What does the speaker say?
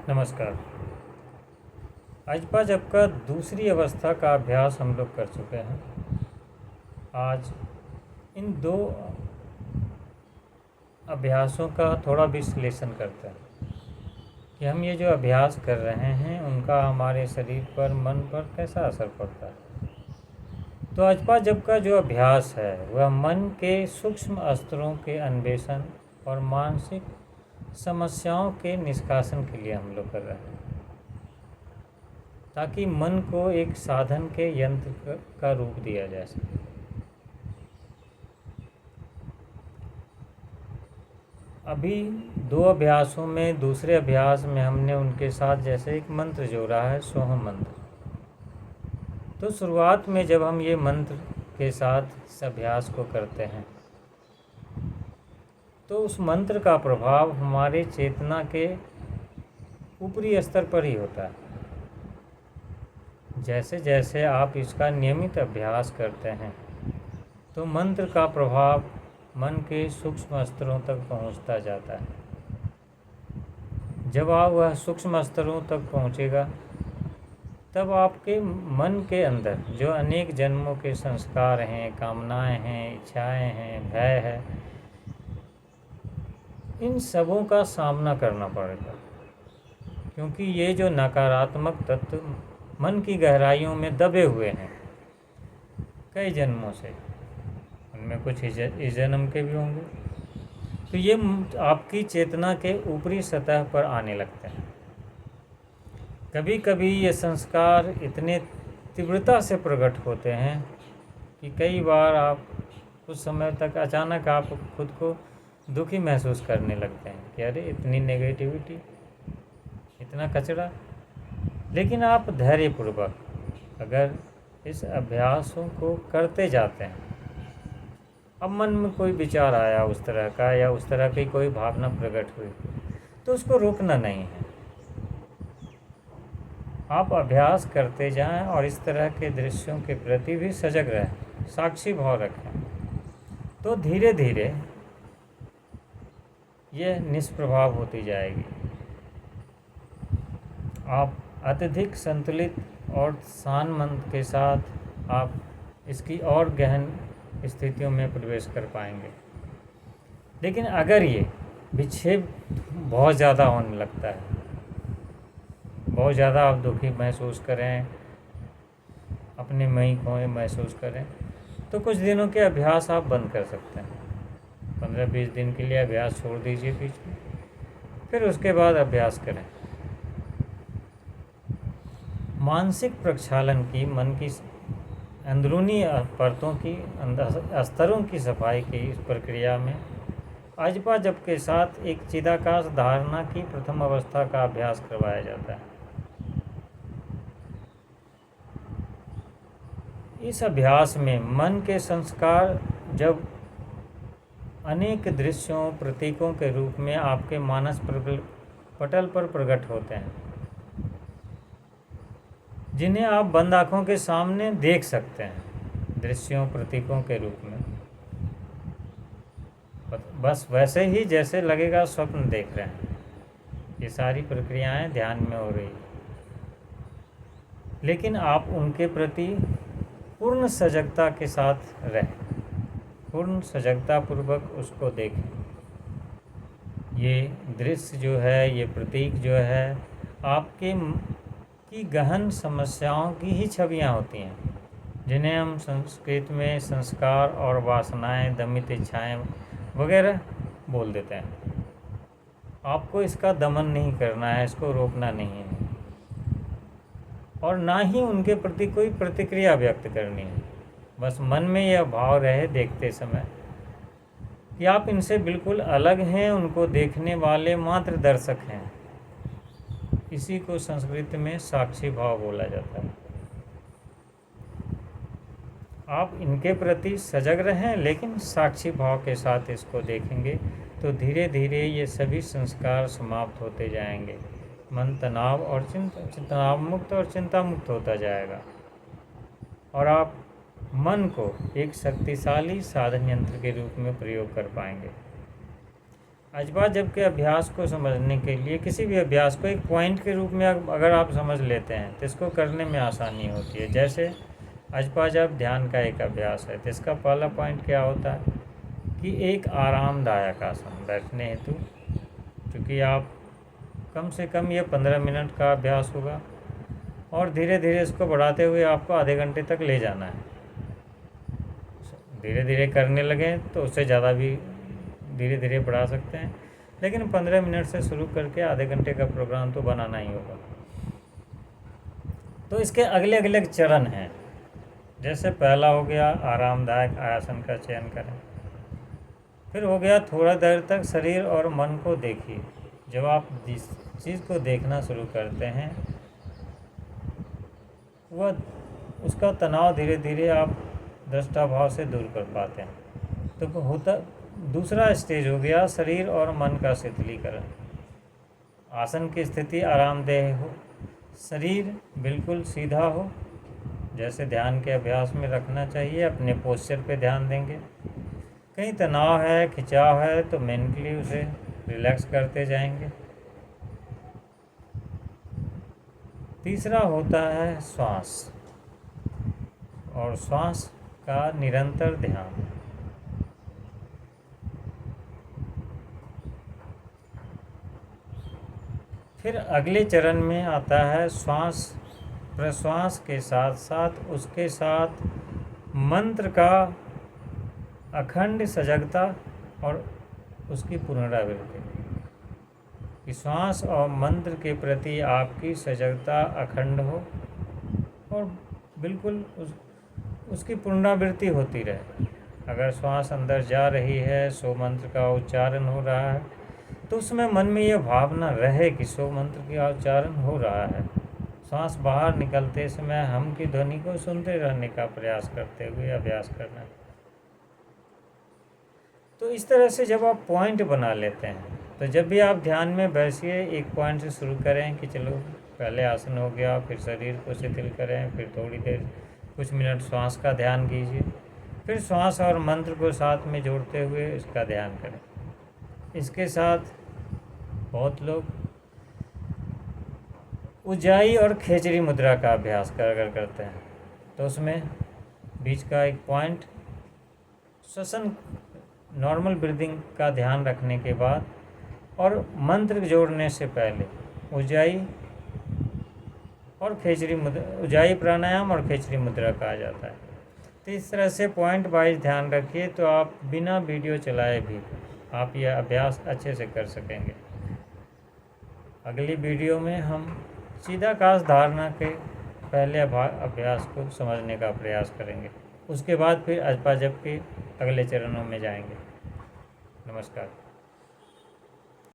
नमस्कार। अजपा जब दूसरी अवस्था का अभ्यास हम लोग कर चुके हैं। आज इन दो अभ्यासों का थोड़ा विश्लेषण करते हैं कि हम ये जो अभ्यास कर रहे हैं उनका हमारे शरीर पर, मन पर कैसा असर पड़ता है। तो अजपा जब का जो अभ्यास है वह मन के सूक्ष्म स्तरों के अन्वेषण और मानसिक समस्याओं के निष्कासन के लिए हम लोग कर रहे हैं, ताकि मन को एक साधन के यंत्र का रूप दिया जा सके। अभी दो अभ्यासों में, दूसरे अभ्यास में हमने उनके साथ जैसे एक मंत्र जोड़ा है, सोहम मंत्र। तो शुरुआत में जब हम ये मंत्र के साथ इस अभ्यास को करते हैं तो उस मंत्र का प्रभाव हमारे चेतना के ऊपरी स्तर पर ही होता है। जैसे जैसे आप इसका नियमित अभ्यास करते हैं तो मंत्र का प्रभाव मन के सूक्ष्म स्तरों तक पहुंचता जाता है। जब आप वह सूक्ष्म स्तरों तक पहुंचेगा तब आपके मन के अंदर जो अनेक जन्मों के संस्कार हैं, कामनाएं हैं, इच्छाएं हैं, भय है, इन सबों का सामना करना पड़ेगा, क्योंकि ये जो नकारात्मक तत्व मन की गहराइयों में दबे हुए हैं कई जन्मों से, उनमें कुछ इस जन्म के भी होंगे, तो ये आपकी चेतना के ऊपरी सतह पर आने लगते हैं। कभी कभी ये संस्कार इतने तीव्रता से प्रकट होते हैं कि कई बार आप कुछ समय तक अचानक आप खुद को दुखी महसूस करने लगते हैं कि अरे इतनी नेगेटिविटी, इतना कचरा। लेकिन आप धैर्यपूर्वक अगर इस अभ्यासों को करते जाते हैं, अब मन में कोई विचार आया उस तरह का या उस तरह की कोई भावना प्रकट हुई तो उसको रोकना नहीं है। आप अभ्यास करते जाएं और इस तरह के दृश्यों के प्रति भी सजग रहें, साक्षी भाव रखें, तो धीरे धीरे यह निष्प्रभाव होती जाएगी। आप अत्यधिक संतुलित और शांत मन के साथ आप इसकी और गहन स्थितियों में प्रवेश कर पाएंगे। लेकिन अगर ये विक्षेप बहुत ज़्यादा होने लगता है, बहुत ज़्यादा आप दुखी महसूस करें, अपने मई खोए महसूस करें, तो कुछ दिनों के अभ्यास आप बंद कर सकते हैं। 15-20 दिन के लिए अभ्यास छोड़ दीजिए बीच में, फिर उसके बाद अभ्यास करें। मानसिक प्रक्षालन की, मन की अंदरूनी परतों की, स्तरों की सफाई की इस प्रक्रिया में अजपा जप के साथ एक चिदाकाश धारणा की प्रथम अवस्था का अभ्यास करवाया जाता है। इस अभ्यास में मन के संस्कार जब अनेक दृश्यों, प्रतीकों के रूप में आपके मानस पटल पर प्रकट होते हैं, जिन्हें आप बंद आँखों के सामने देख सकते हैं, दृश्यों, प्रतीकों के रूप में, बस वैसे ही जैसे लगेगा स्वप्न देख रहे हैं। ये सारी प्रक्रियाएं ध्यान में हो रही है, लेकिन आप उनके प्रति पूर्ण सजगता के साथ रहें, पूर्ण सजगता पूर्वक उसको देखें। ये दृश्य जो है, ये प्रतीक जो है, आपके की गहन समस्याओं की ही छवियां होती हैं, जिन्हें हम संस्कृत में संस्कार और वासनाएं, दमित इच्छाएं वगैरह बोल देते हैं। आपको इसका दमन नहीं करना है, इसको रोकना नहीं है, और ना ही उनके प्रति कोई प्रतिक्रिया व्यक्त करनी है। बस मन में यह भाव रहे देखते समय कि आप इनसे बिल्कुल अलग हैं, उनको देखने वाले मात्र दर्शक हैं। इसी को संस्कृत में साक्षी भाव बोला जाता है। आप इनके प्रति सजग रहें, लेकिन साक्षी भाव के साथ इसको देखेंगे तो धीरे धीरे ये सभी संस्कार समाप्त होते जाएंगे। मन तनाव मुक्त और चिंता मुक्त होता जाएगा, और आप मन को एक शक्तिशाली साधन यंत्र के रूप में प्रयोग कर पाएंगे। अजपा जब के अभ्यास को समझने के लिए किसी भी अभ्यास को एक पॉइंट के रूप में अगर आप समझ लेते हैं तो इसको करने में आसानी होती है। जैसे अजपा जब ध्यान का एक अभ्यास है तो इसका पहला पॉइंट क्या होता है कि एक आरामदायक आसन बैठने हेतु, क्योंकि आप कम से कम ये 15 मिनट का अभ्यास होगा और धीरे धीरे इसको बढ़ाते हुए आपको आधे घंटे तक ले जाना है। धीरे धीरे करने लगें तो उससे ज़्यादा भी धीरे धीरे बढ़ा सकते हैं, लेकिन 15 मिनट से शुरू करके आधे घंटे का प्रोग्राम तो बनाना ही होगा। तो इसके अगले अगले चरण हैं। जैसे पहला हो गया आरामदायक आसन का चयन करें, फिर हो गया थोड़ा देर तक शरीर और मन को देखिए। जब आप जिस चीज़ को देखना शुरू करते हैं वह उसका तनाव धीरे धीरे आप दृष्टा भाव से दूर कर पाते हैं। तो होता दूसरा स्टेज हो गया शरीर और मन का शिथिलीकरण। आसन की स्थिति आरामदेह हो, शरीर बिल्कुल सीधा हो, जैसे ध्यान के अभ्यास में रखना चाहिए। अपने पोस्चर पे ध्यान देंगे। कहीं तनाव है, खिंचाव है तो मेंटली उसे रिलैक्स करते जाएंगे। तीसरा होता है श्वास और श्वास का निरंतर ध्यान। फिर अगले चरण में आता है श्वास प्रश्वास के साथ साथ उसके साथ मंत्र का अखंड सजगता और उसकी पुनरावृत्ति। कि श्वास और मंत्र के प्रति आपकी सजगता अखंड हो और बिल्कुल उसकी पुनरावृत्ति होती रहे। अगर श्वास अंदर जा रही है, सो मंत्र का उच्चारण हो रहा है, तो उसमें मन में यह भावना रहे कि सो मंत्र का उच्चारण हो रहा है। श्वास बाहर निकलते समय हम की ध्वनि को सुनते रहने का प्रयास करते हुए अभ्यास करना। तो इस तरह से जब आप पॉइंट बना लेते हैं तो जब भी आप ध्यान में बैठिए एक पॉइंट से शुरू करें कि चलो पहले आसन हो गया, फिर शरीर को शिथिल करें, फिर थोड़ी देर कुछ मिनट श्वास का ध्यान कीजिए, फिर श्वास और मंत्र को साथ में जोड़ते हुए इसका ध्यान करें। इसके साथ बहुत लोग उज्जाई और खेचरी मुद्रा का अभ्यास अगर करते हैं तो उसमें बीच का एक पॉइंट श्वसन नॉर्मल ब्रीदिंग का ध्यान रखने के बाद और मंत्र जोड़ने से पहले उज्जाई और खेचरी मुद्रा, उज्जाई प्राणायाम और खेचरी मुद्रा कहा जाता है। तो इस तरह से पॉइंट वाइज ध्यान रखिए तो आप बिना वीडियो चलाए भी आप यह अभ्यास अच्छे से कर सकेंगे। अगली वीडियो में हम सीधाकाश धारणा के पहले अभ्यास को समझने का प्रयास करेंगे। उसके बाद फिर अजपा जप के अगले चरणों में जाएंगे। नमस्कार।